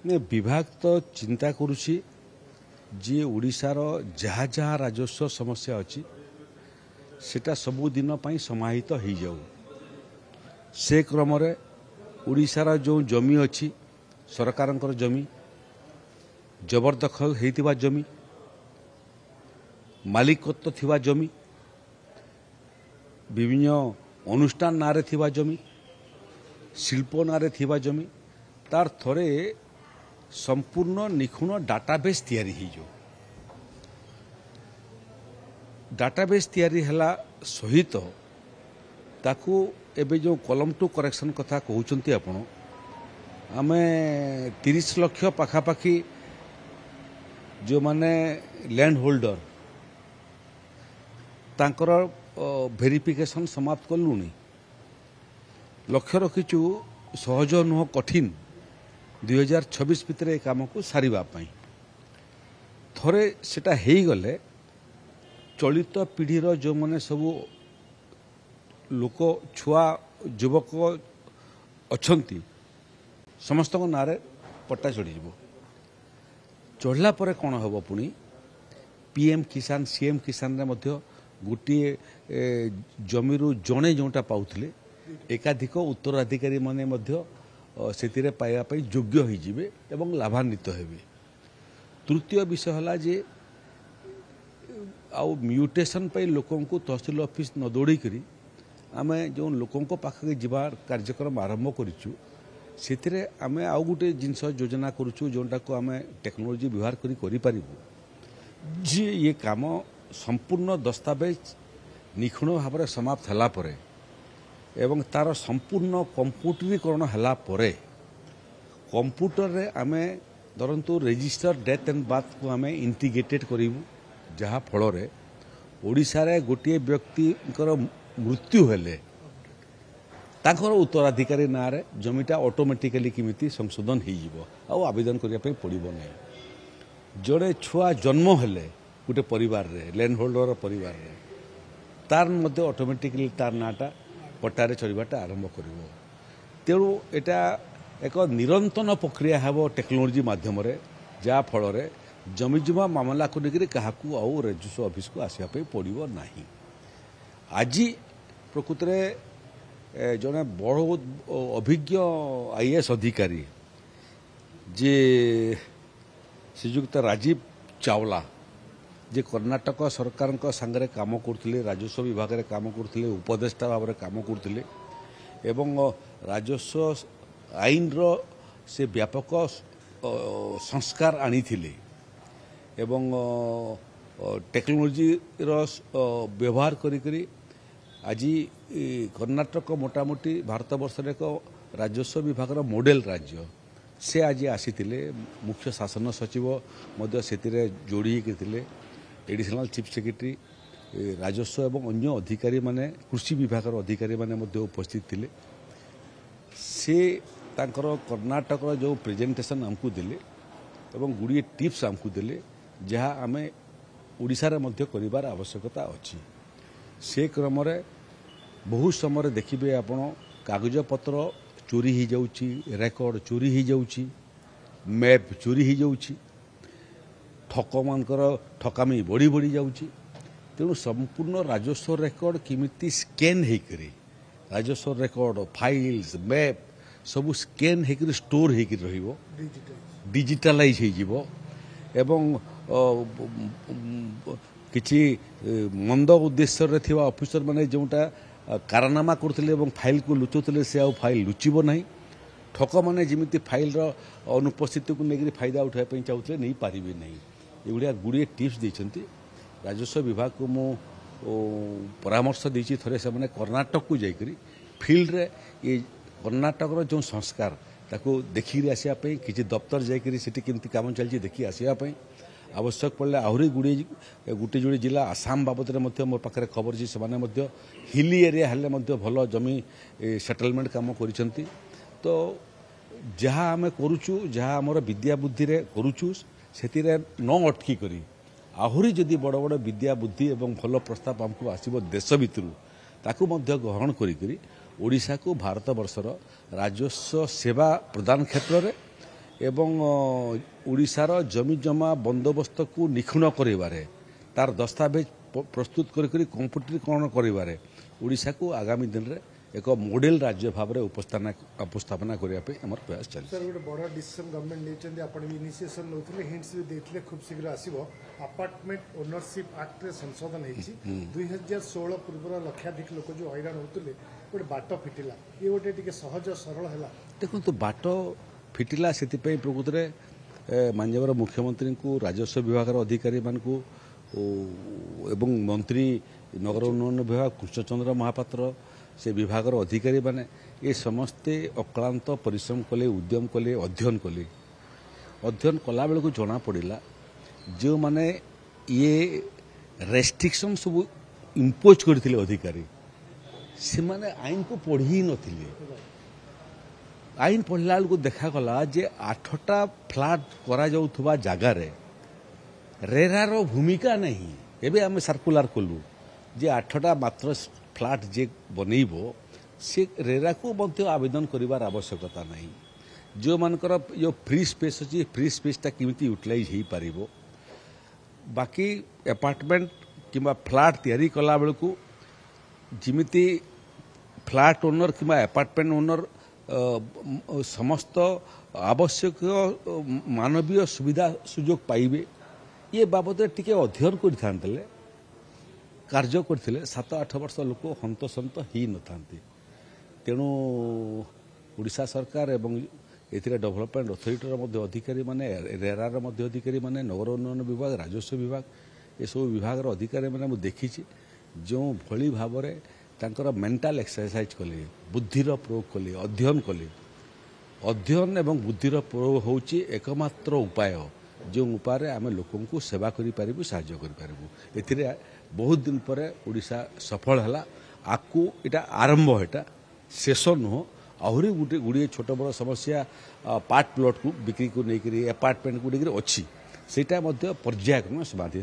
विभाग तो चिंता करुछि जे ओडिशार जहाँ जहाँ राजस्व समस्या अच्छी सेटा सबुदिन समाहित हो जाऊ से क्रम ओडिशार जो जमी अच्छी सरकार जमी जबरदखल होइतिबा जमी मालिकत्व थिबा जमी विभिन्न अनुष्ठान नारे थिबा जमी शिल्प नारे थिबा जमी तार थरे संपूर्ण निखुण डाटाबेस तैयारी हो जो डाटाबेस तैयारी हला सहित ताकू एबे जो कलम टू करेक्शन कथा कहउचंती आपण आमे 30 लाख पाखापाखी जो माने लैंड होल्डर तांकर वेरिफिकेशन समाप्त कलुनी लक्ष्य रखिचु सहज नुह कठिन 2026 भितर ए काम को सारिबा पई थरे सेटा हेई गले चलित पीढ़ीर जो माने सबू लोक छुआ युवक अच्छंती समस्त नारे पट्टा चढ़ी चढ़ला पर कौन हम पुणी पीएम किसान सीएम किसान रे मध्य गोटे जमीरु जड़े जोटा पाउथिले एकाधिक उत्तराधिकारी माने मध्य सेतिरे पाइबा पई योग्य होई जिवे एवं लाभान्वित हेबे। तृतीय विषय हला जे आउ म्यूटेशन पे लोकों को तहसील ऑफिस न दौड़ी करी आमे जो लोकों को पाखे जीवार कार्यक्रम आरंभ करिछु सेतिरे आमे आउ गुटे जिनस योजना करूछु जोंटा को आमे टेक्नोलोजी व्यवहार करी पारिबु जे ये काम संपूर्ण दस्तावेज निखुण भाव समाप्त हला परे एवं तार संपूर्ण कंप्यूटरीकरण हला परे कंप्यूटर रे आमे धरंतु रजिस्टर डेथ एंड बर्थ को आमे इंटीग्रेटेड करिबु जहाँ फल ओडिशा रे गोटे व्यक्ति मृत्यु हेले तांकर उत्तराधिकारी ना रे जमीटा ऑटोमेटिकली किमिति संशोधन हो आवेदन करिया पे पड़िबो नै जड़े छुआ जन्म हेले गोटे परिवार रे लैंड होल्डर परिवार रे तार मध्य ऑटोमेटिकली तार नाटा पट्टारे चढ़ाटा आरंभ करिवो तेणु एटा एक निरंतन प्रक्रिया हेबो टेक्नोलोजी माध्यम रे जा फल रे जमी जमा मामला को लेकर क्या रेजिस्ट्रेशन ऑफिस को आसवाई पड़ो ना आज प्रकृत में जड़े बड़ अभिज्ञ आईएएस अधिकारी जे श्रीजुक्त राजीव चावला जे कर्नाटक सरकार सांगे काम करते राजस्व विभाग में काम करते उपदेष्टा भाव में काम करते एवं राजस्व आईन रो से व्यापक संस्कार आनी एवं टेक्नोलोजी व्यवहार करी आज कर्नाटक मोटामोटी भारत वर्ष एक राजस्व विभाग मॉडल राज्य से आज आसीथिले मुख्य शासन सचिव मध्य सेतिरे जोड़ी थे एडिशनल चीफ सेक्रेटरी राजस्व एवं अन्य अधिकारी माने कृषि विभाग अधिकारी माने मध्य उपस्थित थिले से तांकर कर्नाटक जो प्रेजेंटेशन आमको देले एवं गुड़िए टिप्स आमको देले जहाँ आमे ओडिशा रे मध्य करिवार आवश्यकता अछि से क्रम रे बहुत समय देखिबे आपण कागज पत्र चोरी हो जाउची रेकर्ड चोरी हो जाउची मैप चोरी हो जाउची ठक मानकर ठकामी बढ़ी बढ़ी जाउची तेणु संपूर्ण राजस्व रेकर्ड किमिति स्कैन हेकरी राजस्व रेकर्ड फाइल्स मैप सब स्कैन हेकरी स्टोर हेकरी रहिबो डिजिटलाइज हो जिवो एवं किछि मंद उद्देश्य रे थिबा ऑफिसर माने जोटा कारनामा करथिले एवं फाइल को लुचुथिले से आ फाइल लुचिबो नाही ठक माने जिमिति फाइल रो अनुपस्थिति को लेकर फायदा उठाय पई चाहूथिले नहीं पारिबे नहीं एगुड़िया गुड़िए टिप्स देइछंती राजस्व विभाग को मो परामर्श देछि थरे से माने कर्नाटक को जाइकरी फील्ड रे ये कर्नाटक रो जो संस्कार ताको देखि आसिया पई किछि दफ्तर जाइकरी सेठी केमती काम चलछि देखि आसिया पई आवश्यक पड़े आहरी गुटे जोड़ी जिला आसाम बाबद मोर पाखे खबर जी से हिली एरिया हेल्ले भल जमी सेटलमेंट काम करिसेंती तो जहाँ आम करुचु जहाँ आमर विद्या बुद्धि रे करुचु से न अटकी करी आहरी जदि बड़ बड़ विद्या बुद्धि एवं भल प्रस्ताव आमको आसब देश भितर ताकू ग्रहण करी ओडिशा को भारत वर्षर राजस्व सेवा प्रदान क्षेत्र में एवं ओडिशार जमी जमा बंदोबस्त को निखुण करिबारे तार दस्तावेज प्रस्तुत करी कंप्यूटरीकरण करिबारे ओडिशा को आगामी दिन रे एक मॉडल राज्य भाव में उपस्थापना करने प्रयास चलছে सर गोटे बड़ डिसीजन गवर्नमेंट नहीं आप इनिशिएशन नौते हिंट्स भी देते खूब शीघ्र आसो अपार्टमेंट ओनरशिप एक्ट रे संशोधन होती 2016 पूर्व लक्षाधिक लोक जो हैरान होते गोटे बाट फिटिला ये गोटे टी सहज सरल है देखो तो बाट फिटिला से प्रकृत में माननीय मुख्यमंत्री को राजस्व विभाग अधिकारी मान एवं मंत्री नगर उन्नयन विभाग कृष्णचंद्र महापात्र से विभाग अधिकारी माने ये समस्ते अक्लांत परिश्रम कले उद्यम कले अध्ययन कला बेलू जना पड़ा जो माने ये रेस्ट्रिक्शन सब इम्पोज करते अधिकारी से माने आईन को पढ़ी नथिले आईन पढ़ला बेलू देखागला जे 8टा फ्लाट करा जाउथबा जागा रे रेरार भूमिका नहीं एबे आम सर्कुलर कलु जे 8टा मात्र फ्लाट जे बनइब से रेरा को मध्य आवेदन करिवार आवश्यकता नहीं जो मानकर जो फ्री स्पेस अच्छी फ्री स्पेसटा केमिति यूटिलाइज हो पारिबो बाकी अपार्टमेंट किंबा फ्लाट तैयारी कला बेलू जिमिति फ्लाट ओनर किंबा अपार्टमेंट ओनर समस्त आवश्यक मानवीय सुविधा सुजोग पाइबे ये बाबद टिके अध्ययन करते कार्य करते 7-8 वर्ष लोक हंतसंत ही न था तेणु ओडिशा सरकार एवं एथिरे डेवलपमेंट अथॉरिटीर अधिकारी माने रेरार अधिकारी माने नगर उन्नयन विभाग राजस्व विभाग ये सब विभाग अधिकारी माने देखी जो भली भाव में तांकर मेंटल एक्सरसाइज कले बुद्धिर प्रयोग कले अध्ययन एवं बुद्धिर प्रयोग होची एकमात्र उपाय जो उपाय आम लोक सेवा करूँ साहाय्य करूँ बहुत दिन पर ओडिशा सफल है आकु इटा आरंभ एटा शेष नुह आहरी गोटे गुड़िए छोट बड़ समस्या पार्ट प्लॉट को बिक्री को लेकर अपार्टमेंट को लेकर अच्छी सेटा पर्यायक्रम समाधि